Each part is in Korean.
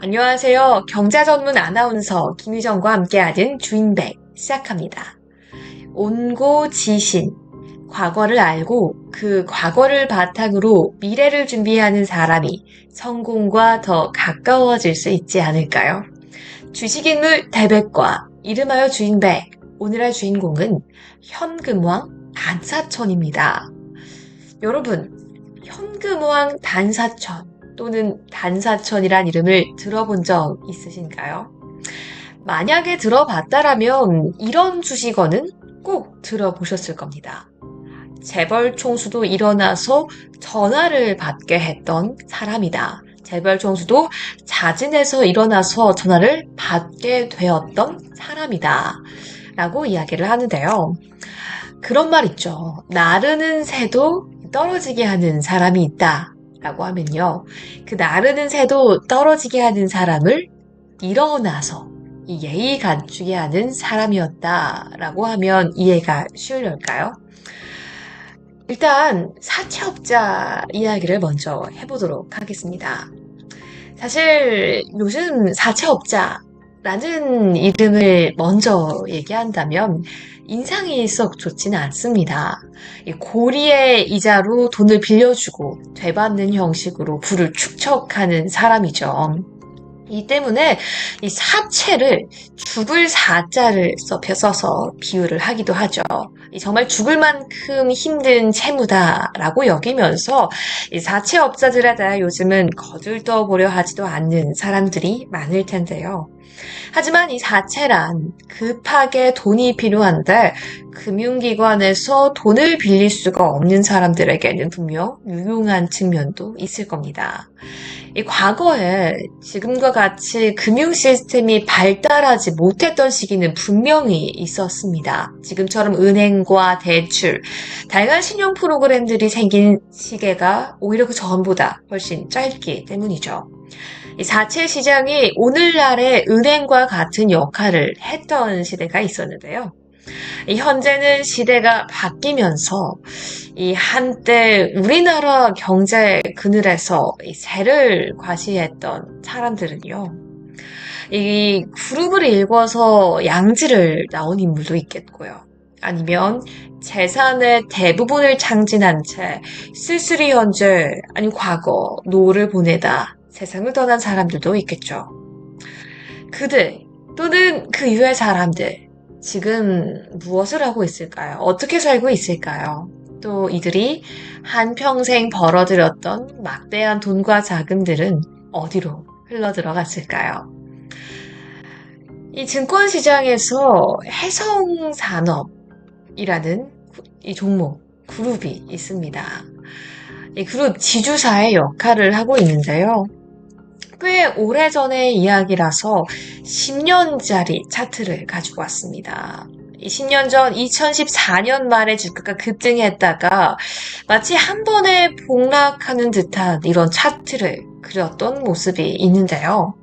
안녕하세요. 경제 전문 아나운서 김유정과 함께하는 주인백 시작합니다. 온고지신, 과거를 알고 그 과거를 바탕으로 미래를 준비하는 사람이 성공과 더 가까워질 수 있지 않을까요? 주식인물 대백과 이름하여 주인백, 오늘의 주인공은 현금왕 단사천입니다. 여러분, 현금왕 단사천 또는 단사천이란 이름을 들어본 적 있으신가요? 만약에 들어봤다라면 이런 수식어는 꼭 들어보셨을 겁니다. 재벌 총수도 일어나서 전화를 받게 했던 사람이다. 재벌 총수도 자진해서 일어나서 전화를 받게 되었던 사람이다. 라고 이야기를 하는데요. 그런 말 있죠. 나르는 새도 떨어지게 하는 사람이 있다. 라고 하면요. 그 나르는 새도 떨어지게 하는 사람을 일어나서 이 예의 갖추게 하는 사람이었다라고 하면 이해가 쉬울까요? 일단 사채업자 이야기를 먼저 해보도록 하겠습니다. 사실 요즘 사채업자라는 이름을 먼저 얘기한다면 인상이 썩 좋지는 않습니다. 이 고리의 이자로 돈을 빌려주고 되받는 형식으로 부를 축적하는 사람이죠. 이 때문에 이 사채를 죽을 사자를 써서 비유를 하기도 하죠. 정말 죽을 만큼 힘든 채무다라고 여기면서 이 사채업자들에 대해 요즘은 거들떠보려 하지도 않는 사람들이 많을 텐데요. 하지만 이 사채란 급하게 돈이 필요한데 금융기관에서 돈을 빌릴 수가 없는 사람들에게는 분명 유용한 측면도 있을 겁니다. 이 과거에 지금과 같이 금융 시스템이 발달하지 못했던 시기는 분명히 있었습니다. 지금처럼 은행과 대출, 다양한 신용 프로그램들이 생긴 시기가 오히려 그 전보다 훨씬 짧기 때문이죠. 이 사채 시장이 오늘날의 은행과 같은 역할을 했던 시대가 있었는데요. 현재는 시대가 바뀌면서 이 한때 우리나라 경제 그늘에서 이 새를 과시했던 사람들은요. 이 그룹을 읽어서 양지를 나온 인물도 있겠고요. 아니면 재산의 대부분을 창진한 채 쓸쓸히 현재, 아니 과거, 노를 보내다 세상을 떠난 사람들도 있겠죠. 그들 또는 그 이후의 사람들, 지금 무엇을 하고 있을까요? 어떻게 살고 있을까요? 또 이들이 한평생 벌어들였던 막대한 돈과 자금들은 어디로 흘러들어갔을까요? 이 증권시장에서 해성산업이라는 이 종목, 그룹이 있습니다. 이 그룹 지주사의 역할을 하고 있는데요. 꽤 오래전의 이야기라서 10년짜리 차트를 가지고 왔습니다. 10년 전 2014년 말에 주가가 급등했다가 마치 한 번에 폭락하는 듯한 이런 차트를 그렸던 모습이 있는데요.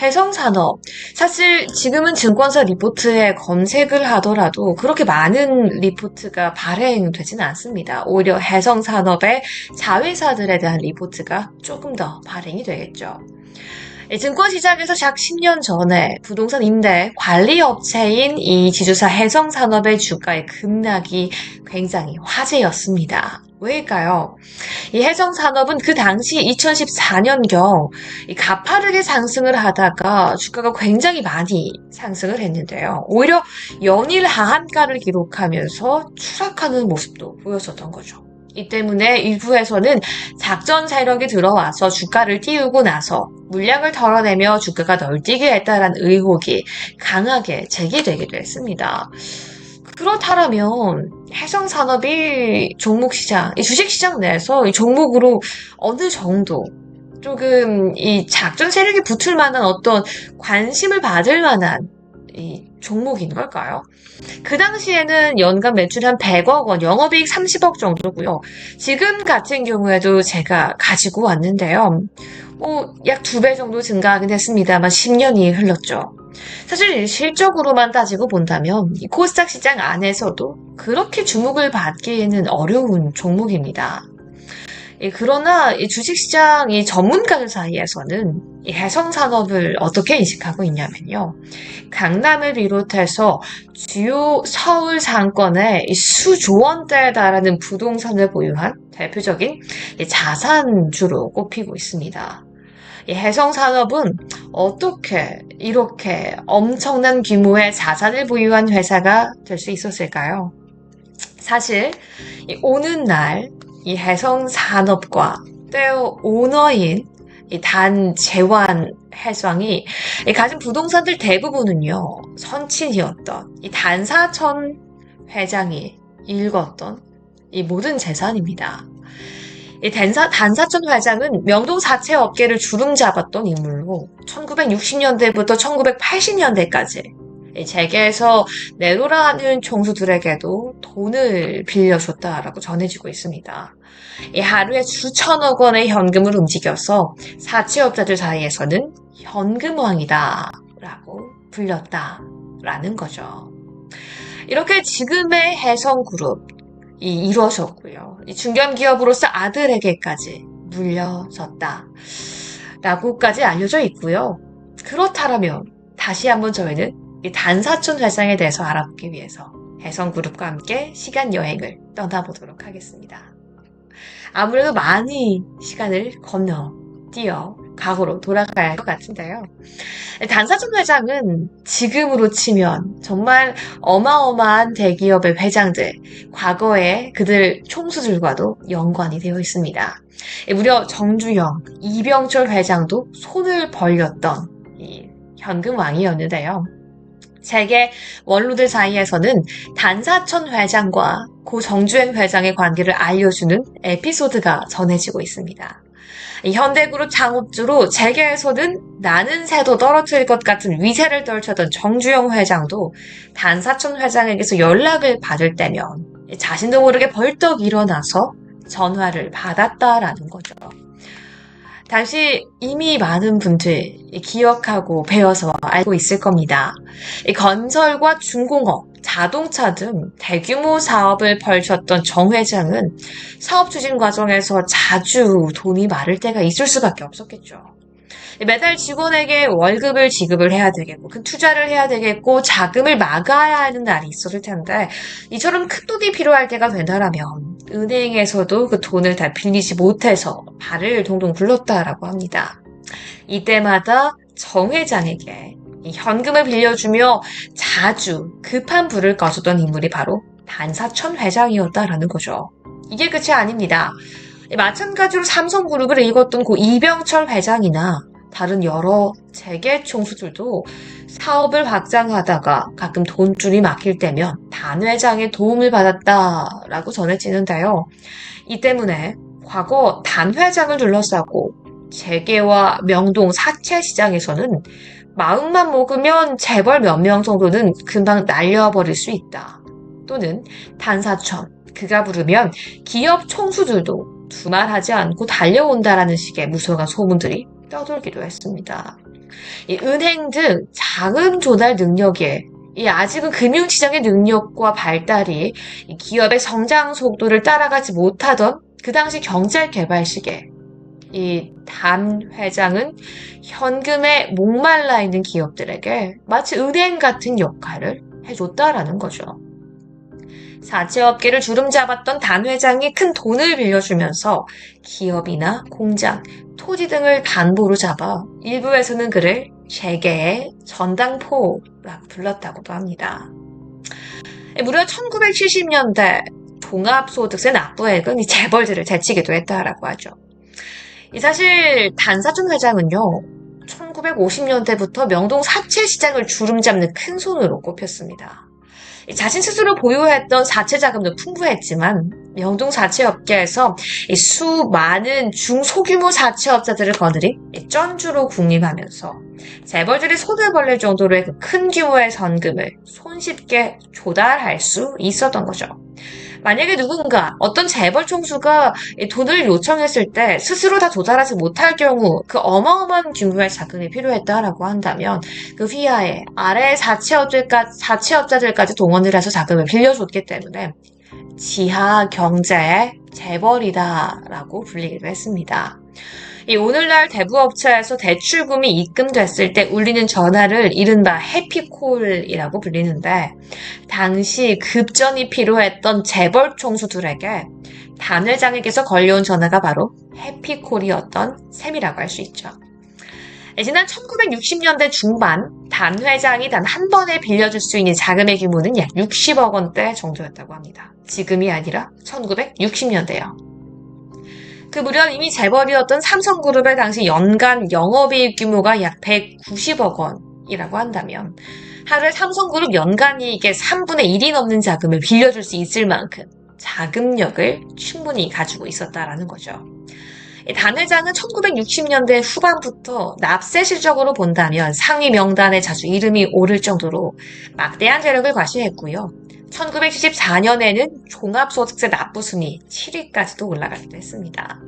해성산업, 사실 지금은 증권사 리포트에 검색을 하더라도 그렇게 많은 리포트가 발행되지는 않습니다. 오히려 해성산업의 자회사들에 대한 리포트가 조금 더 발행이 되겠죠. 증권시장에서 약 10년 전에 부동산 임대 관리 업체인 이 지주사 해성산업의 주가의 급락이 굉장히 화제였습니다. 왜일까요? 이 해성산업은 그 당시 2014년경 가파르게 상승을 하다가 주가가 굉장히 많이 상승을 했는데요. 오히려 연일 하한가를 기록하면서 추락하는 모습도 보였었던 거죠. 이 때문에 일부에서는 작전 세력이 들어와서 주가를 띄우고 나서 물량을 털어내며 주가가 널뛰게 했다라는 의혹이 강하게 제기되기도 했습니다. 그렇다면 해성산업이 종목시장, 이 주식시장 내에서 이 종목으로 어느 정도 조금 이 작전 세력이 붙을 만한 어떤 관심을 받을 만한 이 종목인 걸까요? 그 당시에는 연간 매출이 한 100억 원, 영업이익 30억 정도고요. 지금 같은 경우에도 제가 가지고 왔는데요. 약 2배 정도 증가하긴 했습니다만 10년이 흘렀죠. 사실 실적으로만 따지고 본다면 이 코스닥 시장 안에서도 그렇게 주목을 받기에는 어려운 종목입니다. 그러나 이 주식시장 이 전문가들 사이에서는 이 해성산업을 어떻게 인식하고 있냐면요. 강남을 비롯해서 주요 서울 상권에 이 수조 원대에 달하는 부동산을 보유한 대표적인 이 자산주로 꼽히고 있습니다. 이 해성산업은 어떻게 이렇게 엄청난 규모의 자산을 보유한 회사가 될 수 있었을까요? 사실 오는 날 이 해성산업과 때어 오너인 이 단재환 회장이 가진 부동산들 대부분은요 선친이었던 이 단사천 회장이 일궜던 이 모든 재산입니다. 이 단사천 회장은 명동 사채 업계를 주름잡았던 인물로 1960년대부터 1980년대까지 재계에서 네로라는 총수들에게도 돈을 빌려줬다라고 전해지고 있습니다. 하루에 수천억 원의 현금을 움직여서 사채업자들 사이에서는 현금왕이다 라고 불렸다라는 거죠. 이렇게 지금의 해성그룹이 이루어졌고요. 중견기업으로서 아들에게까지 물려졌다 라고까지 알려져 있고요. 그렇다면 다시 한번 저희는 이 단사촌 회장에 대해서 알아보기 위해서 해성그룹과 함께 시간 여행을 떠나보도록 하겠습니다. 아무래도 많이 시간을 뛰어 과거로 돌아가야 할 것 같은데요. 단사촌 회장은 지금으로 치면 정말 어마어마한 대기업의 회장들, 과거에 그들 총수들과도 연관이 되어 있습니다. 무려 정주영, 이병철 회장도 손을 벌렸던 이 현금왕이었는데요. 세계 원로들 사이에서는 단사천 회장과 고 정주행 회장의 관계를 알려주는 에피소드가 전해지고 있습니다. 현대그룹 창업주로 재계에서는 나는 새도 떨어뜨릴 것 같은 위세를 떨쳤던 정주영 회장도 단사천 회장에게서 연락을 받을 때면 자신도 모르게 벌떡 일어나서 전화를 받았다라는 거죠. 당시 이미 많은 분들이 기억하고 배워서 알고 있을 겁니다. 건설과 중공업, 자동차 등 대규모 사업을 펼쳤던 정 회장은 사업 추진 과정에서 자주 돈이 마를 때가 있을 수밖에 없었겠죠. 매달 직원에게 월급을 지급을 해야 되겠고 그 투자를 해야 되겠고 자금을 막아야 하는 날이 있었을 텐데 이처럼 큰 돈이 필요할 때가 된다라면 은행에서도 그 돈을 다 빌리지 못해서 발을 동동 굴렀다라고 합니다. 이때마다 정 회장에게 이 현금을 빌려주며 자주 급한 불을 꺼줬던 인물이 바로 단사천 회장이었다라는 거죠. 이게 끝이 아닙니다. 마찬가지로 삼성그룹을 읽었던 고 이병철 회장이나 다른 여러 재계 총수들도 사업을 확장하다가 가끔 돈줄이 막힐 때면 단 회장의 도움을 받았다라고 전해지는데요. 이 때문에 과거 단 회장을 둘러싸고 재계와 명동 사채 시장에서는 마음만 먹으면 재벌 몇 명 정도는 금방 날려버릴 수 있다. 또는 단사천, 그가 부르면 기업 총수들도 두말하지 않고 달려온다라는 식의 무서운 소문들이 떠돌기도 했습니다. 이 은행 등 자금 조달 능력에 아직은 금융시장의 능력과 발달이 이 기업의 성장 속도를 따라가지 못하던 그 당시 경제개발 시기에 이 단 회장은 현금에 목말라 있는 기업들에게 마치 은행 같은 역할을 해줬다라는 거죠. 사채업계를 주름잡았던 단 회장이 큰 돈을 빌려주면서 기업이나 공장, 토지 등을 담보로 잡아 일부에서는 그를 재계의 전당포라고 불렀다고도 합니다. 무려 1970년대 종합소득세 납부액은 이 재벌들을 제치기도 했다라고 하죠. 사실 단사준 회장은요. 1950년대부터 명동 사채 시장을 주름잡는 큰 손으로 꼽혔습니다. 자신 스스로 보유했던 사채 자금도 풍부했지만 명동 사채업계에서 수많은 중소규모 사채업자들을 거느리 쩐주로 군림하면서 재벌들이 손을 벌릴 정도로의 큰 규모의 현금을 손쉽게 조달할 수 있었던 거죠. 만약에 누군가 어떤 재벌 총수가 돈을 요청했을 때 스스로 다 조달하지 못할 경우 그 어마어마한 규모의 자금이 필요했다라고 한다면 그 휘하에 아래 사채업자들까지 동원을 해서 자금을 빌려줬기 때문에 지하 경제의 재벌이다라고 불리기도 했습니다. 이 오늘날 대부업체에서 대출금이 입금됐을 때 울리는 전화를 이른바 해피콜이라고 불리는데, 당시 급전이 필요했던 재벌 총수들에게 단 회장에게서 걸려온 전화가 바로 해피콜이었던 셈이라고 할 수 있죠. 지난 1960년대 중반 단 회장이 단 한 번에 빌려줄 수 있는 자금의 규모는 약 60억 원대 정도였다고 합니다. 지금이 아니라 1960년대요. 그 무렵 이미 재벌이었던 삼성그룹의 당시 연간 영업이익 규모가 약 190억 원이라고 한다면, 하루에 삼성그룹 연간이익의 3분의 1이 넘는 자금을 빌려줄 수 있을 만큼 자금력을 충분히 가지고 있었다라는 거죠. 단 회장은 1960년대 후반부터 납세 실적으로 본다면 상위 명단에 자주 이름이 오를 정도로 막대한 재력을 과시했고요. 1974년에는 종합소득세 납부 순위 7위까지도 올라가기도 했습니다.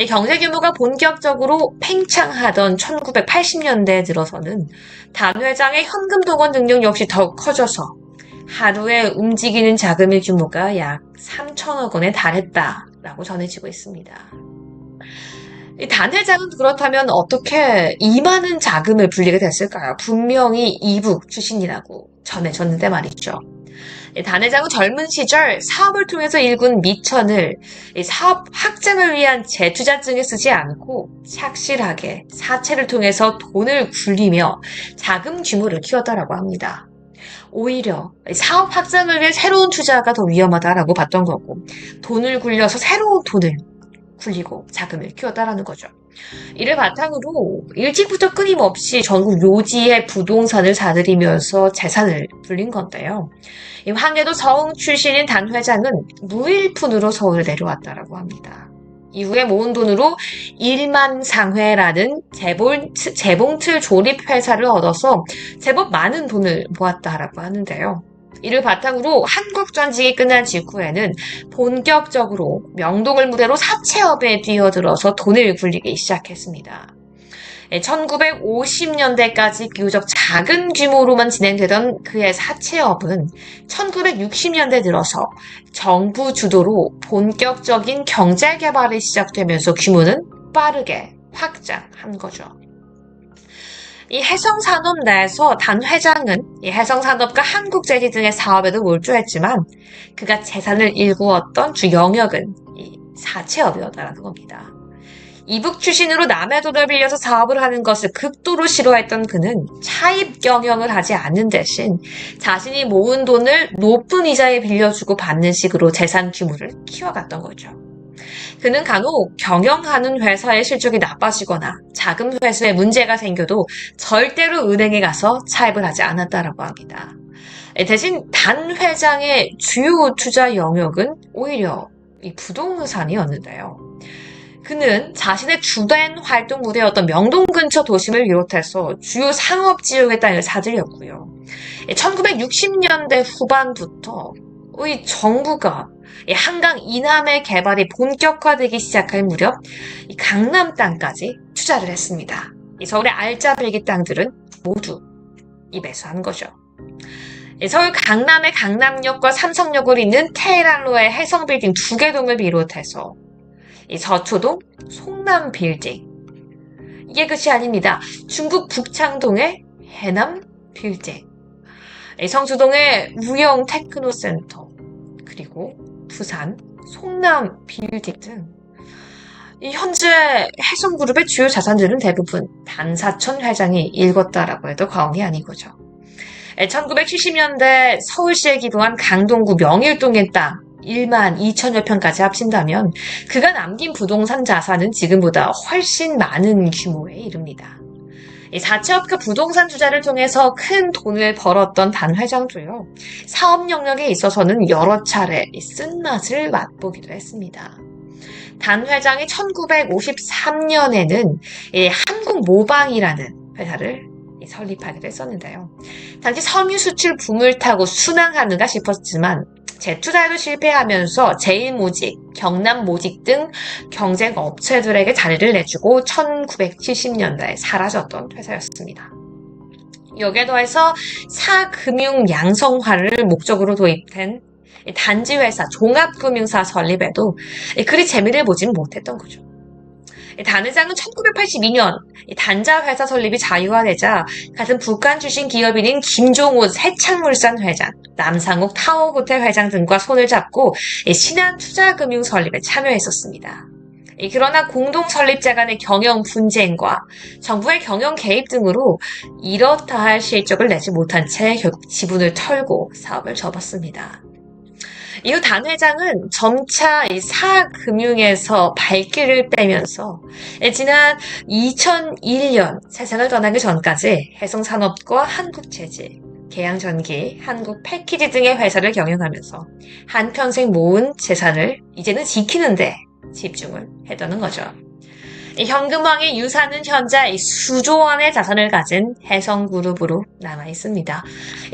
경제 규모가 본격적으로 팽창하던 1980년대에 들어서는 단 회장의 현금 동원 능력 역시 더욱 커져서 하루에 움직이는 자금의 규모가 약 3천억 원에 달했다라고 전해지고 있습니다. 단 회장은 그렇다면 어떻게 이 많은 자금을 불리게 됐을까요? 분명히 이북 출신이라고 전해졌는데 말이죠. 단 회장은 젊은 시절 사업을 통해서 일군 미천을 사업 확장을 위한 재투자증에 쓰지 않고 착실하게 사채를 통해서 돈을 굴리며 자금 규모를 키웠다라고 합니다. 오히려 사업 확장을 위해 새로운 투자가 더 위험하다라고 봤던 거고, 돈을 굴려서 새로운 돈을 굴리고 자금을 키웠다라는 거죠. 이를 바탕으로 일찍부터 끊임없이 전국 요지의 부동산을 사들이면서 재산을 불린 건데요. 황해도 서흥 출신인 단 회장은 무일푼으로 서울에 내려왔다라고 합니다. 이후에 모은 돈으로 일만상회라는 재봉틀 조립 회사를 얻어서 제법 많은 돈을 모았다라고 하는데요. 이를 바탕으로 한국 전쟁이 끝난 직후에는 본격적으로 명동을 무대로 사채업에 뛰어들어서 돈을 굴리기 시작했습니다. 1950년대까지 비교적 작은 규모로만 진행되던 그의 사채업은 1960년대 들어서 정부 주도로 본격적인 경제 개발이 시작되면서 규모는 빠르게 확장한 거죠. 이 해성산업 내에서 단 회장은 이 해성산업과 한국제지 등의 사업에도 몰두했지만 그가 재산을 일구었던 주 영역은 이 사채업이었다는 겁니다. 이북 출신으로 남의 돈을 빌려서 사업을 하는 것을 극도로 싫어했던 그는 차입 경영을 하지 않는 대신 자신이 모은 돈을 높은 이자에 빌려주고 받는 식으로 재산 규모를 키워갔던 거죠. 그는 간혹 경영하는 회사의 실적이 나빠지거나 자금 회수에 문제가 생겨도 절대로 은행에 가서 차입을 하지 않았다라고 합니다. 대신 단 회장의 주요 투자 영역은 오히려 이 부동산이었는데요. 그는 자신의 주된 활동 무대였던 명동 근처 도심을 비롯해서 주요 상업 지역의 땅을 사들였고요. 1960년대 후반부터 이 정부가 한강 이남의 개발이 본격화되기 시작할 무렵 이 강남 땅까지 투자를 했습니다. 이 서울의 알짜배기 땅들은 모두 이 매수한 거죠. 서울 강남의 강남역과 삼성역을 잇는 테헤란로의 해성빌딩 2개 동을 비롯해서 이 서초동 송남 빌딩, 이게 끝이 아닙니다. 중국 북창동의 해남 빌딩, 성수동의 무영 테크노센터, 그리고 부산 송남 빌딩 등 현재 해성그룹의 주요 자산들은 대부분 단사천 회장이 일궜다라고 해도 과언이 아닌 거죠. 1970년대 서울시에 기부한 강동구 명일동의 땅 1만 2천여 평까지 합친다면 그가 남긴 부동산 자산은 지금보다 훨씬 많은 규모에 이릅니다. 사채업과 부동산 투자를 통해서 큰 돈을 벌었던 단 회장도요, 사업 영역에 있어서는 여러 차례 쓴맛을 맛보기도 했습니다. 단 회장이 1953년에는 한국모방이라는 회사를 설립하기도 했었는데요. 당시 섬유 수출 붐을 타고 순항하는가 싶었지만 재투자에도 실패하면서 제일모직, 경남모직 등 경쟁 업체들에게 자리를 내주고 1970년대에 사라졌던 회사였습니다. 여기에 더해서 사금융 양성화를 목적으로 도입된 단지회사, 종합금융사 설립에도 그리 재미를 보진 못했던 거죠. 단 회장은 1982년 단자회사 설립이 자유화되자 같은 북한 출신 기업인인 김종우 세창물산 회장, 남상욱 타워호텔 회장 등과 손을 잡고 신한투자금융 설립에 참여했었습니다. 그러나 공동 설립자 간의 경영 분쟁과 정부의 경영 개입 등으로 이렇다 할 실적을 내지 못한 채 결국 지분을 털고 사업을 접었습니다. 이후 단 회장은 점차 사금융에서 발길을 빼면서 지난 2001년 세상을 떠나기 전까지 해성산업과 한국재질, 계양전기, 한국패키지 등의 회사를 경영하면서 한평생 모은 재산을 이제는 지키는 데 집중을 했다는 거죠. 현금왕의 유산은 현재 수조 원의 자산을 가진 해성그룹으로 남아있습니다.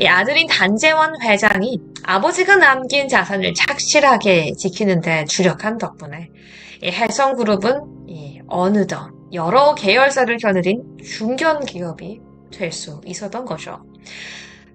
아들인 단재원 회장이 아버지가 남긴 자산을 착실하게 지키는 데 주력한 덕분에 해성그룹은 어느덧 여러 계열사를 겨누린 중견기업이 될 수 있었던 거죠.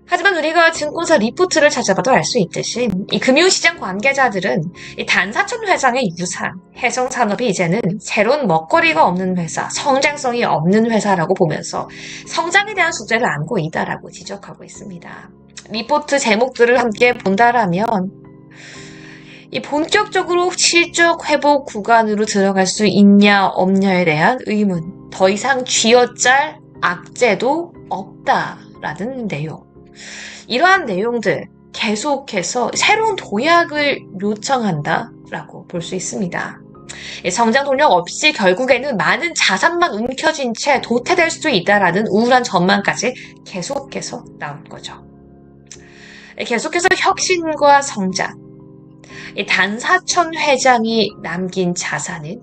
하지만 우리가 증권사 리포트를 찾아봐도 알 수 있듯이 이 금융시장 관계자들은 이 단사촌 회장의 유산, 해성산업이 이제는 새로운 먹거리가 없는 회사, 성장성이 없는 회사라고 보면서 성장에 대한 숙제를 안고 있다라고 지적하고 있습니다. 리포트 제목들을 함께 본다라면 이 본격적으로 실적 회복 구간으로 들어갈 수 있냐 없냐에 대한 의문, 더 이상 쥐어짤 악재도 없다라는 내용. 이러한 내용들 계속해서 새로운 도약을 요청한다라고 볼 수 있습니다. 성장 동력 없이 결국에는 많은 자산만 움켜쥔 채 도태될 수도 있다라는 우울한 전망까지 계속해서 나올 거죠. 계속해서 혁신과 성장, 단사촌 회장이 남긴 자산인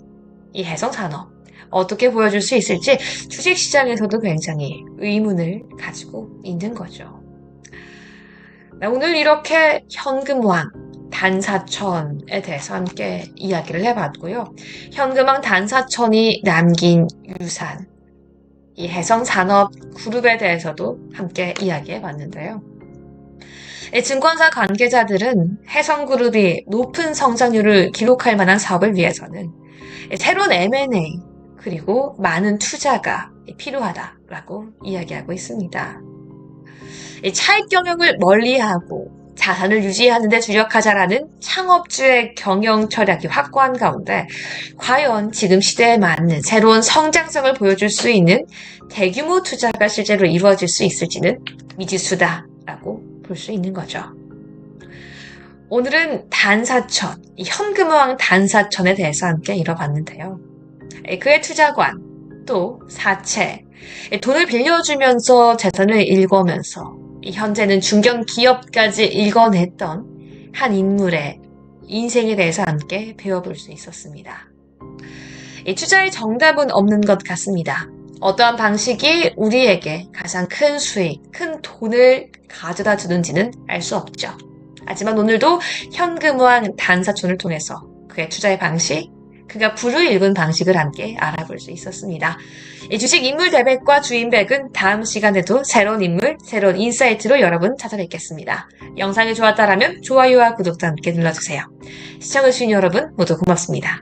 이 해성산업 어떻게 보여줄 수 있을지 주식시장에서도 굉장히 의문을 가지고 있는 거죠. 오늘 이렇게 현금왕 단사촌에 대해서 함께 이야기를 해봤고요. 현금왕 단사촌이 남긴 유산, 이 해성산업 그룹에 대해서도 함께 이야기해봤는데요. 증권사 관계자들은 해성그룹이 높은 성장률을 기록할 만한 사업을 위해서는 새로운 M&A 그리고 많은 투자가 필요하다라고 이야기하고 있습니다. 차익 경영을 멀리하고 자산을 유지하는 데 주력하자라는 창업주의 경영 철학이 확고한 가운데 과연 지금 시대에 맞는 새로운 성장성을 보여줄 수 있는 대규모 투자가 실제로 이루어질 수 있을지는 미지수다라고 볼 수 있는 거죠. 오늘은 단사촌, 현금왕 단사촌에 대해서 함께 읽어봤는데요. 그의 투자관, 또 사채, 돈을 빌려주면서 재산을 읽으면서 현재는 중견 기업까지 읽어냈던 한 인물의 인생에 대해서 함께 배워볼 수 있었습니다. 투자의 정답은 없는 것 같습니다. 어떠한 방식이 우리에게 가장 큰 수익, 큰 돈을 가져다 주는지는 알 수 없죠. 하지만 오늘도 현금왕 단사촌을 통해서 그의 투자의 방식, 그가 불을 읽은 방식을 함께 알아볼 수 있었습니다. 이 주식 인물 대백과 주인백은 다음 시간에도 새로운 인물, 새로운 인사이트로 여러분 찾아뵙겠습니다. 영상이 좋았다라면 좋아요와 구독도 함께 눌러주세요. 시청해주신 여러분 모두 고맙습니다.